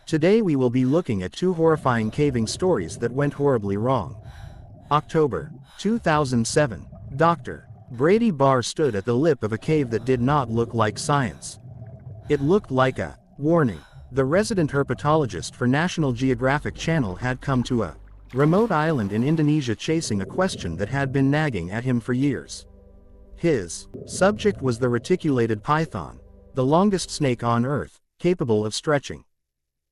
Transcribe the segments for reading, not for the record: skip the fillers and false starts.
Today we will be looking at two horrifying caving stories that went horribly wrong. October 2007. Dr. Brady Barr stood at the lip of a cave that did not look like science. It looked like a warning. The resident herpetologist for National Geographic Channel had come to a remote island in Indonesia chasing a question that had been nagging at him for years. His subject was the reticulated python, the longest snake on Earth, capable of stretching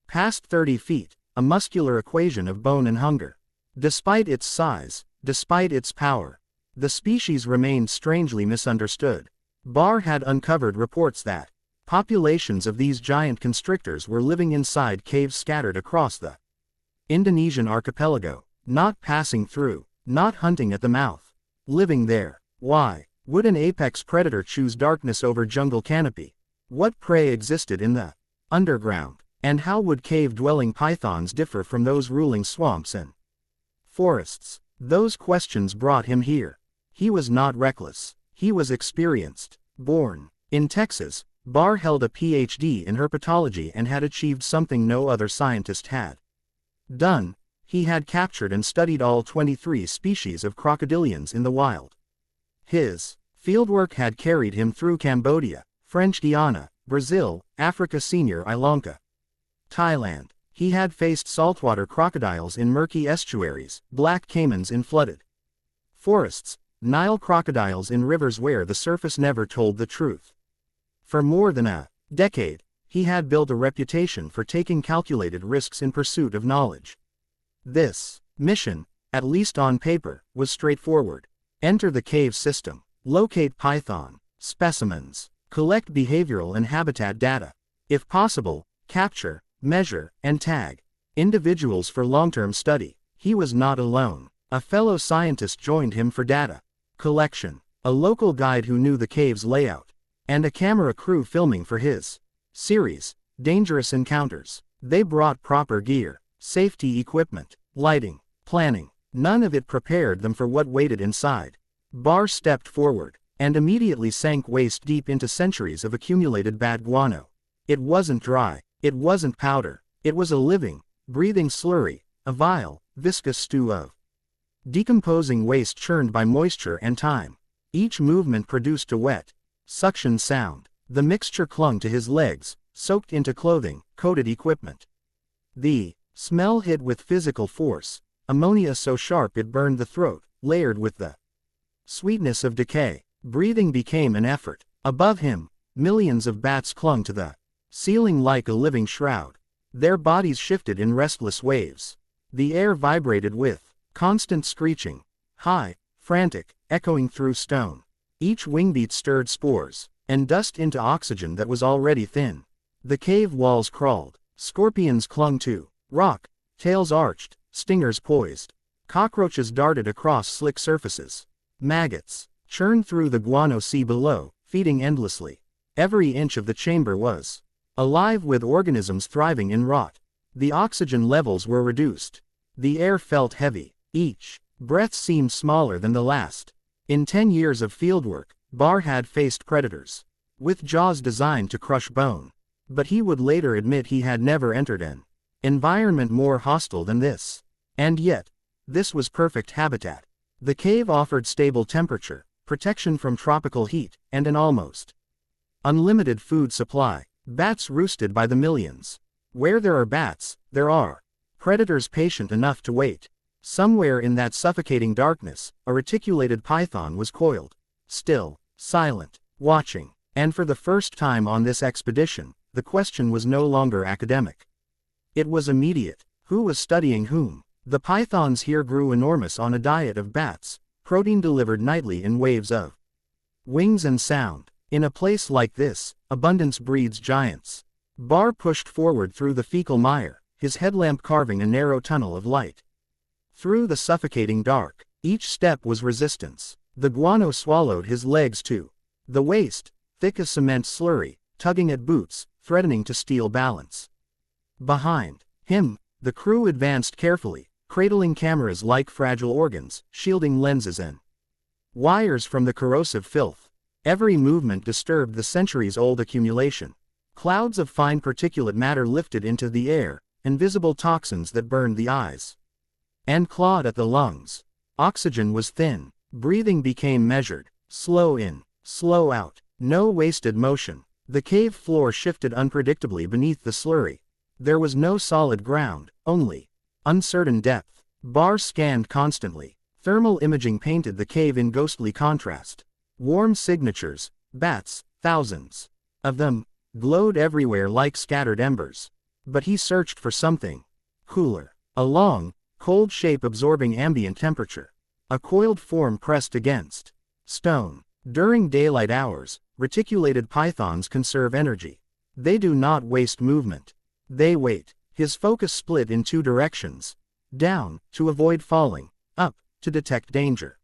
past 30 feet, a muscular equation of bone and hunger. Despite its size, despite its power, the species remained strangely misunderstood. Barr had uncovered reports that populations of these giant constrictors were living inside caves scattered across the Indonesian archipelago, not passing through, not hunting at the mouth, living there. Why would an apex predator choose darkness over jungle canopy? What prey existed in the underground? And how would cave-dwelling pythons differ from those ruling swamps and forests? Those questions brought him here. He was not reckless. He was experienced. Born in Texas, Barr held a PhD in herpetology and had achieved something no other scientist had done. He had captured and studied all 23 species of crocodilians in the wild. His fieldwork had carried him through Cambodia, French Guiana, Brazil, Africa Senior Sri Lanka, Thailand. He had faced saltwater crocodiles in murky estuaries, black caimans in flooded forests, Nile crocodiles in rivers where the surface never told the truth. For more than a decade, he had built a reputation for taking calculated risks in pursuit of knowledge. This mission, at least on paper, was straightforward. Enter the cave system, locate python specimens, collect behavioral and habitat data. If possible, capture, measure, and tag individuals for long-term study. He was not alone. A fellow scientist joined him for data collection, a local guide who knew the cave's layout, and a camera crew filming for his series, Dangerous Encounters. They brought proper gear, safety equipment, lighting, planning. None of it prepared them for what waited inside. Barr stepped forward, and immediately sank waist-deep into centuries of accumulated bad guano. It wasn't dry, it wasn't powder, it was a living, breathing slurry, a vile, viscous stew of decomposing waste churned by moisture and time. Each movement produced a wet, suction sound. The mixture clung to his legs, soaked into clothing, coated equipment. The smell hit with physical force, ammonia so sharp it burned the throat, layered with the sweetness of decay. Breathing became an effort. Above him, millions of bats clung to the ceiling like a living shroud. Their bodies shifted in restless waves. The air vibrated with constant screeching, high, frantic, echoing through stone. Each wingbeat stirred spores and dust into oxygen that was already thin. The cave walls crawled. Scorpions clung to rock, tails arched, stingers poised. Cockroaches darted across slick surfaces. Maggots churned through the guano sea below, feeding endlessly. Every inch of the chamber was alive with organisms thriving in rot. The oxygen levels were reduced. The air felt heavy. Each breath seemed smaller than the last. In 10 years of fieldwork, Barr had faced predators with jaws designed to crush bone. But he would later admit he had never entered an environment more hostile than this. And yet, this was perfect habitat. The cave offered stable temperature, protection from tropical heat, and an almost unlimited food supply. Bats roosted by the millions. Where there are bats, there are predators patient enough to wait. Somewhere in that suffocating darkness, a reticulated python was coiled, still, silent, watching. And for the first time on this expedition, the question was no longer academic. It was immediate. Who was studying whom? The pythons here grew enormous on a diet of bats, protein delivered nightly in waves of wings and sound. In a place like this, abundance breeds giants. Barr pushed forward through the fecal mire, his headlamp carving a narrow tunnel of light. Through the suffocating dark, each step was resistance. The guano swallowed his legs too. The waist, thick as cement slurry, tugging at boots, threatening to steal balance. Behind him, the crew advanced carefully, cradling cameras like fragile organs, shielding lenses and wires from the corrosive filth. Every movement disturbed the centuries-old accumulation. Clouds of fine particulate matter lifted into the air, invisible toxins that burned the eyes and clawed at the lungs. Oxygen was thin. Breathing became measured. Slow in, slow out. No wasted motion. The cave floor shifted unpredictably beneath the slurry. There was no solid ground, only uncertain depth. Barr scanned constantly. Thermal imaging painted the cave in ghostly contrast. Warm signatures, bats, thousands of them, glowed everywhere like scattered embers. But he searched for something cooler. A long, cold shape absorbing ambient temperature. A coiled form pressed against stone. During daylight hours, reticulated pythons conserve energy. They do not waste movement. They wait. His focus split in two directions. Down, to avoid falling. Up, to detect danger.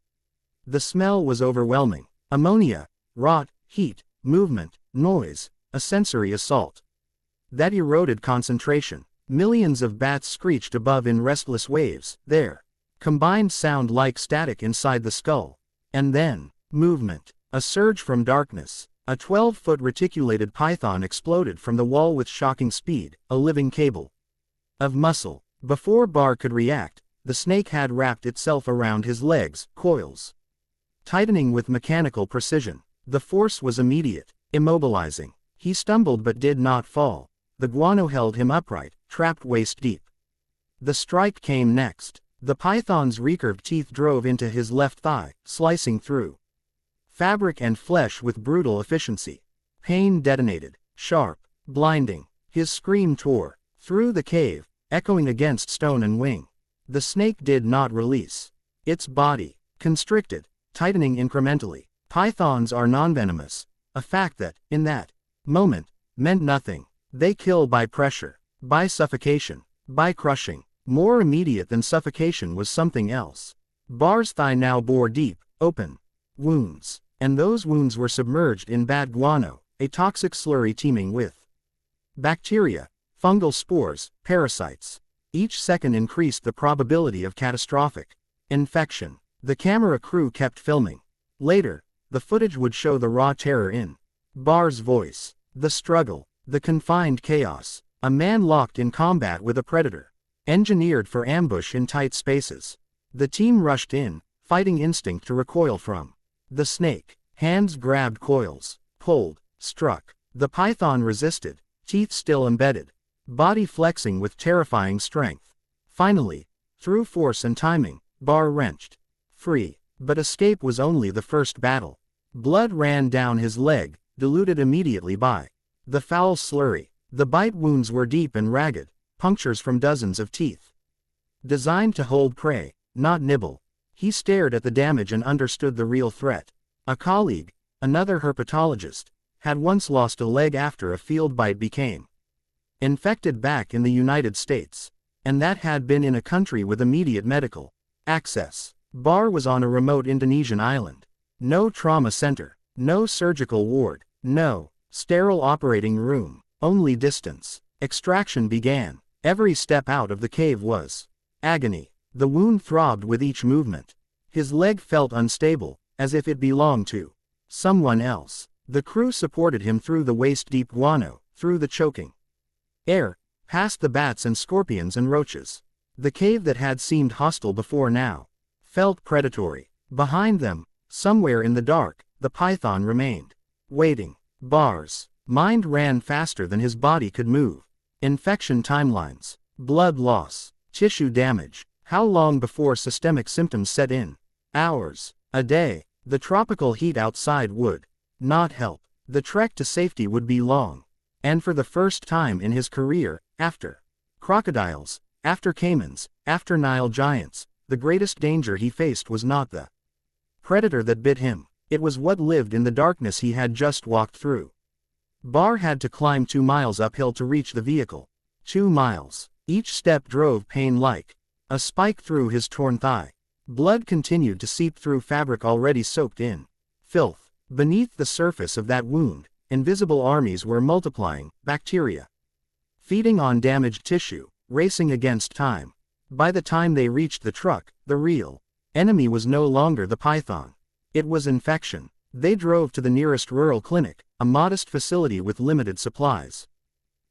The smell was overwhelming. Ammonia, rot, heat, movement, noise, a sensory assault that eroded concentration. Millions of bats screeched above in restless waves, their combined sound like static inside the skull. And then, movement. A surge from darkness. A 12-foot reticulated python exploded from the wall with shocking speed, a living cable of muscle. Before Barr could react, the snake had wrapped itself around his legs, coils tightening with mechanical precision. The force was immediate, immobilizing. He stumbled but did not fall. The guano held him upright, trapped waist deep. The strike came next. The python's recurved teeth drove into his left thigh, slicing through fabric and flesh with brutal efficiency. Pain detonated, sharp, blinding. His scream tore through the cave, echoing against stone and wing. The snake did not release. Its body constricted, tightening incrementally. Pythons are non-venomous, a fact that, in that moment, meant nothing. They kill by pressure, by suffocation, by crushing. More immediate than suffocation was something else. Barr's thigh now bore deep, open wounds, and those wounds were submerged in bad guano, a toxic slurry teeming with bacteria, fungal spores, parasites. Each second increased the probability of catastrophic infection. The camera crew kept filming. Later, the footage would show the raw terror in Barr's voice, the struggle, the confined chaos. A man locked in combat with a predator, engineered for ambush in tight spaces. The team rushed in, fighting instinct to recoil from the snake. Hands grabbed coils, pulled, struck. The python resisted, teeth still embedded, body flexing with terrifying strength. Finally, through force and timing, Barr wrenched free. But escape was only the first battle. Blood ran down his leg, diluted immediately by the foul slurry. The bite wounds were deep and ragged, punctures from dozens of teeth. Designed to hold prey, not nibble. He stared at the damage and understood the real threat. A colleague, another herpetologist, had once lost a leg after a field bite became infected back in the United States. And that had been in a country with immediate medical access. Barr was on a remote Indonesian island. No trauma center, no surgical ward, no sterile operating room, only distance. Extraction began. Every step out of the cave was agony. The wound throbbed with each movement. His leg felt unstable, as if it belonged to someone else. The crew supported him through the waist-deep guano, through the choking air, past the bats and scorpions and roaches. The cave that had seemed hostile before now felt predatory. Behind them, somewhere in the dark, the python remained, waiting. Barr's mind ran faster than his body could move. Infection timelines, blood loss, tissue damage. How long before systemic symptoms set in? Hours, a day. The tropical heat outside would not help. The trek to safety would be long. And for the first time in his career, after crocodiles, after caimans, after Nile giants, the greatest danger he faced was not the predator that bit him. It was what lived in the darkness he had just walked through. Barr had to climb 2 miles uphill to reach the vehicle. 2 miles. Each step drove pain like a spike through his torn thigh. Blood continued to seep through fabric already soaked in filth. Beneath the surface of that wound, invisible armies were multiplying, bacteria feeding on damaged tissue, racing against time. By the time they reached the truck, the real enemy was no longer the python. It was infection. They drove to the nearest rural clinic, a modest facility with limited supplies.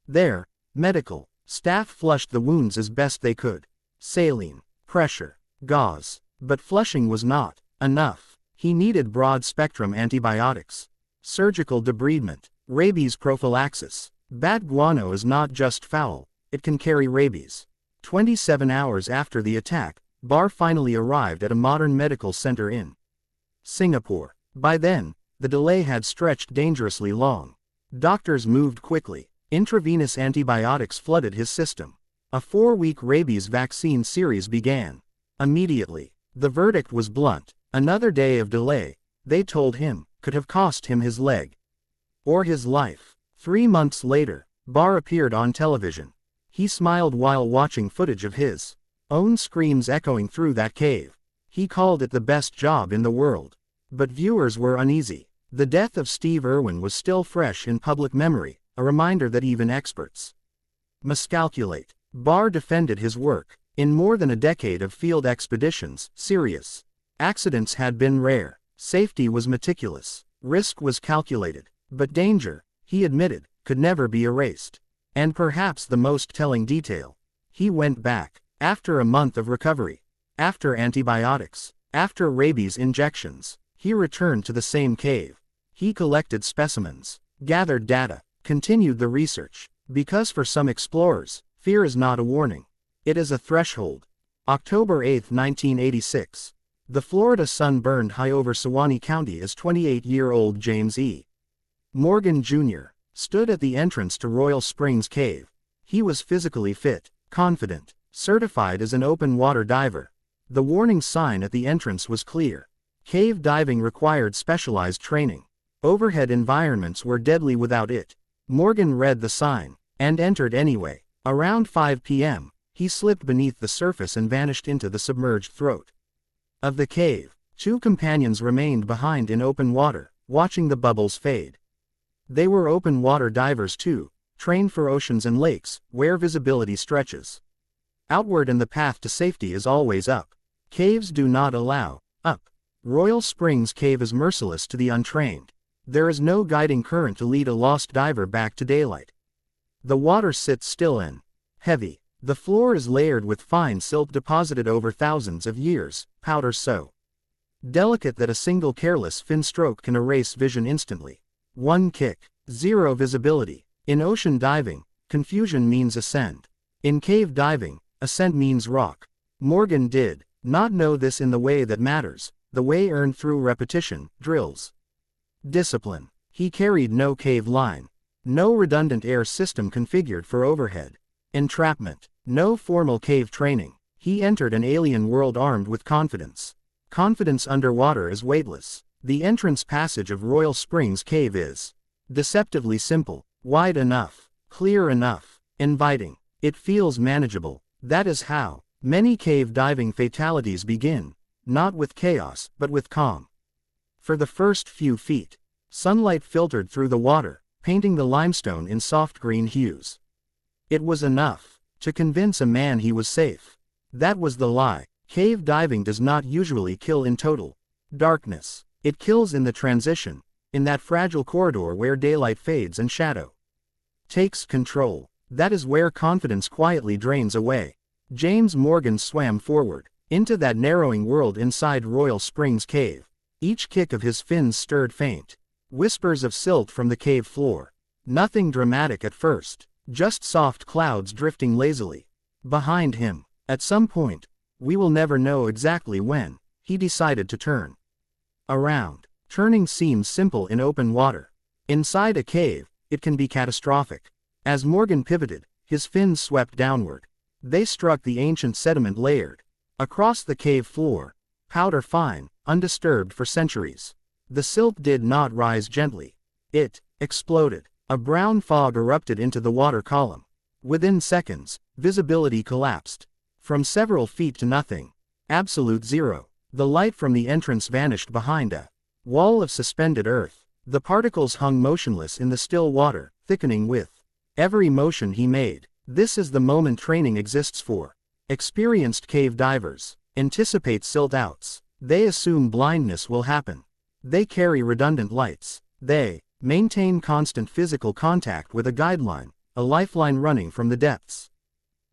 There, medical staff flushed the wounds as best they could. Saline, pressure, gauze. But flushing was not enough. He needed broad-spectrum antibiotics. Surgical debridement. Rabies prophylaxis. Bat guano is not just foul, it can carry rabies. 27 hours after the attack, Barr finally arrived at a modern medical center in Singapore. By then, the delay had stretched dangerously long. Doctors moved quickly. Intravenous antibiotics flooded his system. A 4-week rabies vaccine series began. Immediately, the verdict was blunt. Another day of delay, they told him, could have cost him his leg. Or his life. 3 months later, Barr appeared on television. He smiled while watching footage of his own screams echoing through that cave. He called it the best job in the world. But viewers were uneasy. The death of Steve Irwin was still fresh in public memory, a reminder that even experts miscalculate. Barr defended his work. In more than a decade of field expeditions, serious accidents had been rare. Safety was meticulous. Risk was calculated. But danger, he admitted, could never be erased. And perhaps the most telling detail. He went back. After a month of recovery. After antibiotics. After rabies injections. He returned to the same cave. He collected specimens. Gathered data. Continued the research. Because for some explorers, fear is not a warning. It is a threshold. October 8, 1986. The Florida sun burned high over Suwannee County as 28-year-old James E. Morgan, Jr. stood at the entrance to Royal Springs Cave. He was physically fit, confident, certified as an open-water diver. The warning sign at the entrance was clear. Cave diving required specialized training. Overhead environments were deadly without it. Morgan read the sign, and entered anyway. Around 5 p.m., he slipped beneath the surface and vanished into the submerged throat of the cave. 2 companions remained behind in open water, watching the bubbles fade. They were open water divers too, trained for oceans and lakes, where visibility stretches outward and the path to safety is always up. Caves do not allow up. Royal Springs Cave is merciless to the untrained. There is no guiding current to lead a lost diver back to daylight. The water sits still and heavy. The floor is layered with fine silt deposited over thousands of years, powder so delicate that a single careless fin stroke can erase vision instantly. 1 kick, 0 visibility. In ocean diving, confusion means ascent. In cave diving, ascent means rock. Morgan did not know this in the way that matters, the way earned through repetition, drills, discipline. He carried no cave line. No redundant air system configured for overhead entrapment. No formal cave training. He entered an alien world armed with confidence. Confidence underwater is weightless. The entrance passage of Royal Springs Cave is deceptively simple, wide enough, clear enough, inviting. It feels manageable. That is how many cave diving fatalities begin, not with chaos, but with calm. For the first few feet, sunlight filtered through the water, painting the limestone in soft green hues. It was enough to convince a man he was safe. That was the lie. Cave diving does not usually kill in total darkness. It kills in the transition, in that fragile corridor where daylight fades and shadow takes control. That is where confidence quietly drains away. James Morgan swam forward, into that narrowing world inside Royal Springs Cave. Each kick of his fins stirred faint whispers of silt from the cave floor. Nothing dramatic at first. Just soft clouds drifting lazily behind him. At some point, we will never know exactly when, he decided to turn around. Turning seems simple in open water. Inside a cave, it can be catastrophic. As Morgan pivoted, his fins swept downward. They struck the ancient sediment layered across the cave floor, powder fine, undisturbed for centuries. The silt did not rise gently. It exploded. A brown fog erupted into the water column. Within seconds, visibility collapsed. From several feet to nothing. Absolute zero. The light from the entrance vanished behind a wall of suspended earth. The particles hung motionless in the still water, thickening with every motion he made. This is the moment training exists for. Experienced cave divers anticipate silt-outs. They assume blindness will happen. They carry redundant lights. They maintain constant physical contact with a guideline, a lifeline running from the depths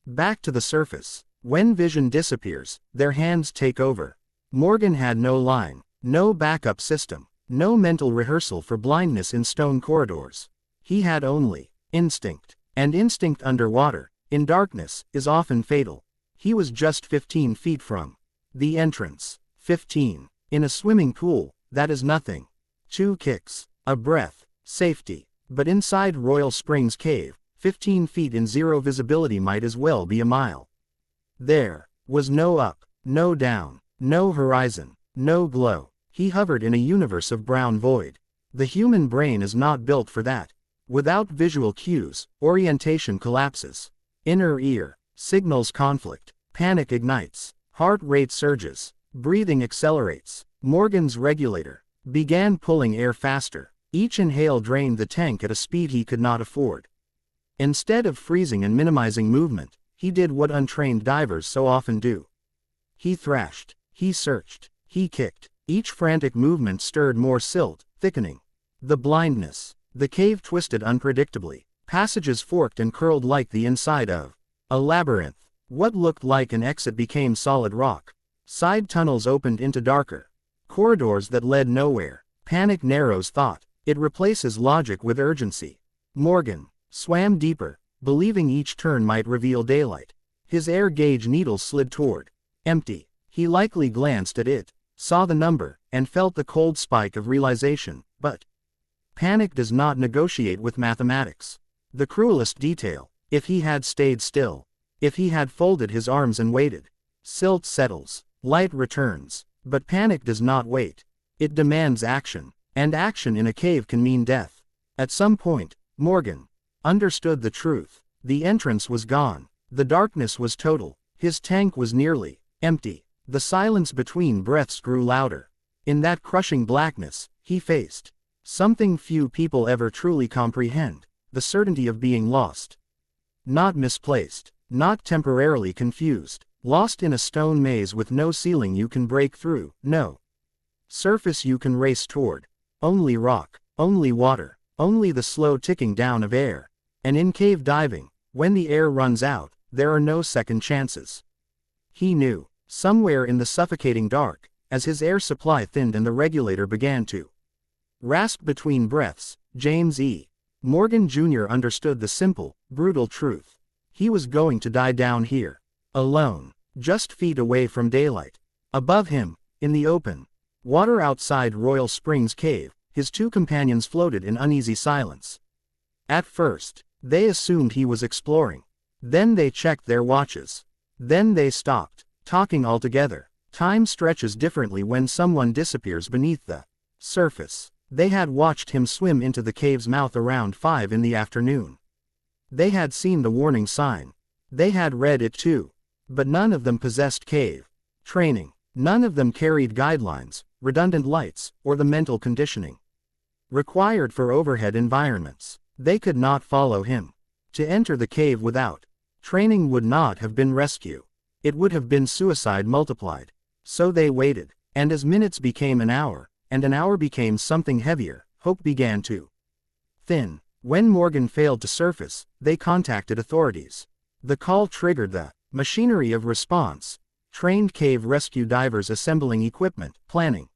back to the surface. When vision disappears, their hands take over. Morgan had no line, no backup system, no mental rehearsal for blindness in stone corridors. He had only instinct. And instinct underwater, in darkness, is often fatal. He was just 15 feet from the entrance. 15. In a swimming pool, that is nothing. 2 kicks, a breath, safety. But inside Royal Springs Cave, 15 feet in zero visibility might as well be a mile. There was no up, no down, no horizon, no glow. He hovered in a universe of brown void. The human brain is not built for that. Without visual cues, orientation collapses. Inner ear signals conflict. Panic ignites. Heart rate surges. Breathing accelerates. Morgan's regulator began pulling air faster. Each inhale drained the tank at a speed he could not afford. Instead of freezing and minimizing movement, he did what untrained divers so often do. He thrashed. He searched. He kicked. Each frantic movement stirred more silt, thickening the blindness. The cave twisted unpredictably. Passages forked and curled like the inside of a labyrinth. What looked like an exit became solid rock. Side tunnels opened into darker corridors that led nowhere. Panic narrows thought. It replaces logic with urgency. Morgan swam deeper, believing each turn might reveal daylight. His air gauge needle slid toward empty. He likely glanced at it, saw the number, and felt the cold spike of realization, but panic does not negotiate with mathematics. The cruelest detail: if he had stayed still, if he had folded his arms and waited. Silt settles, light returns, but panic does not wait. It demands action, and action in a cave can mean death. At some point, Morgan understood the truth. The entrance was gone. The darkness was total. His tank was nearly empty. The silence between breaths grew louder. In that crushing blackness, he faced something few people ever truly comprehend: the certainty of being lost. Not misplaced, not temporarily confused, lost in a stone maze with no ceiling you can break through, no surface you can race toward. Only rock, only water, only the slow ticking down of air. And in cave diving, when the air runs out, there are no second chances. He knew, somewhere in the suffocating dark, as his air supply thinned and the regulator began to rasp between breaths, James E. Morgan Jr. understood the simple, brutal truth. He was going to die down here, alone, just feet away from daylight. Above him, in the open water outside Royal Springs Cave, his 2 companions floated in uneasy silence. At first, they assumed he was exploring. Then they checked their watches. Then they stopped talking altogether. Time stretches differently when someone disappears beneath the surface. They had watched him swim into the cave's mouth around 5 in the afternoon. They had seen the warning sign. They had read it too. But none of them possessed cave training. None of them carried guidelines, redundant lights, or the mental conditioning required for overhead environments. They could not follow him. To enter the cave without training would not have been rescue. It would have been suicide multiplied. So they waited, and as minutes became an hour, and an hour became something heavier, hope began to thin. When Morgan failed to surface, they contacted authorities. The call triggered the machinery of response. Trained cave rescue divers assembling equipment, planning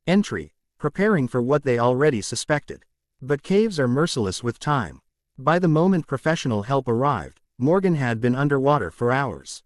entry, preparing for what they already suspected. But caves are merciless with time. By the moment professional help arrived, Morgan had been underwater for hours.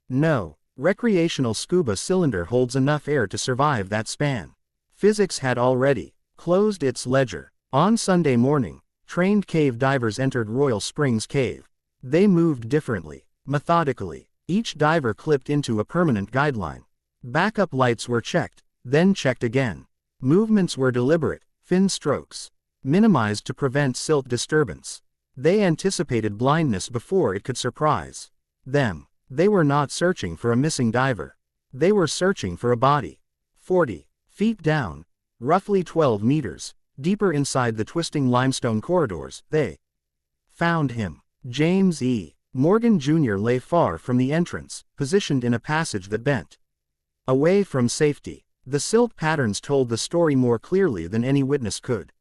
No recreational scuba cylinder holds enough air to survive that span. Physics had already closed its ledger. On Sunday morning, trained cave divers entered Royal Springs Cave. They moved differently, methodically. Each diver clipped into a permanent guideline. Backup lights were checked, then checked again. Movements were deliberate, fin strokes minimized to prevent silt disturbance. They anticipated blindness before it could surprise them. They were not searching for a missing diver. They were searching for a body. 40 feet down, roughly 12 meters, deeper inside the twisting limestone corridors, they found him. James E. Morgan Jr. lay far from the entrance, positioned in a passage that bent away from safety. The silt patterns told the story more clearly than any witness could.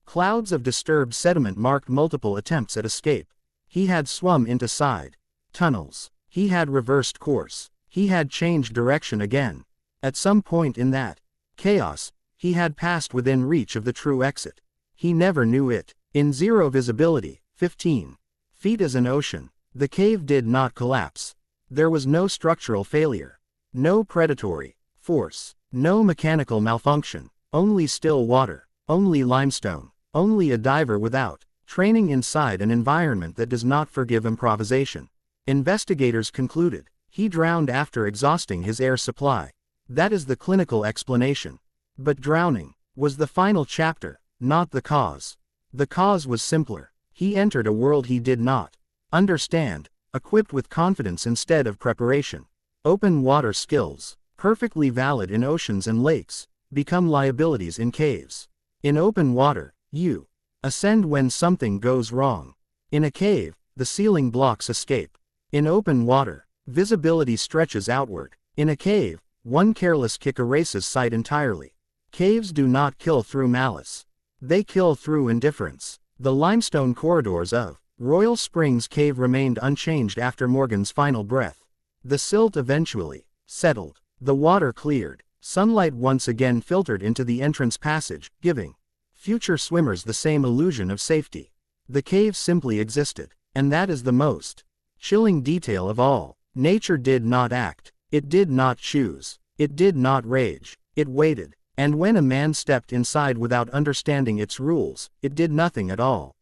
Clouds of disturbed sediment marked multiple attempts at escape. He had swum into side tunnels. He had reversed course. He had changed direction again. At some point in that chaos, he had passed within reach of the true exit. He never knew it. In zero visibility, 15 feet as an ocean, the cave did not collapse. There was no structural failure. No predatory force. No mechanical malfunction. Only still water. Only limestone. Only a diver without training inside an environment that does not forgive improvisation. Investigators concluded he drowned after exhausting his air supply. That is the clinical explanation. But drowning was the final chapter, not the cause. The cause was simpler. He entered a world he did not understand, equipped with confidence instead of preparation. Open water skills, perfectly valid in oceans and lakes, become liabilities in caves. In open water, you ascend when something goes wrong. In a cave, the ceiling blocks escape. In open water, visibility stretches outward. In a cave, one careless kick erases sight entirely. Caves do not kill through malice. They kill through indifference. The limestone corridors of Royal Springs Cave remained unchanged after Morgan's final breath. The silt eventually settled. The water cleared. Sunlight once again filtered into the entrance passage, giving future swimmers the same illusion of safety. The cave simply existed. And that is the most chilling detail of all. Nature did not act. It did not choose. It did not rage. It waited. And when a man stepped inside without understanding its rules, it did nothing at all.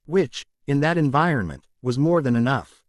Which, in that environment, was more than enough.